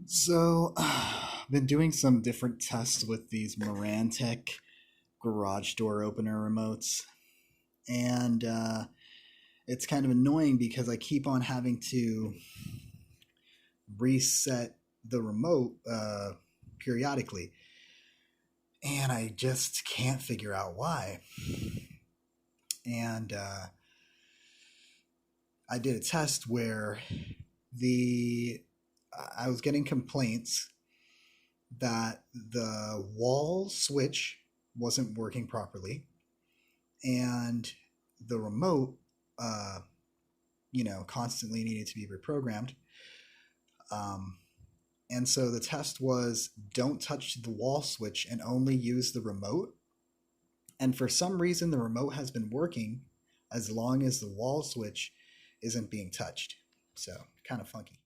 So, I've been doing some different tests with these marantec garage door opener remotes, and it's kind of annoying because I keep on having to reset the remote periodically, and I just can't figure out why. And I did a test where the I was getting complaints that the wall switch wasn't working properly and the remote uh, constantly needed to be reprogrammed. um, and so the test was don't touch the wall switch and only use the remote, and for some reason the remote has been working as long as the wall switch isn't being touched. So kind of funky.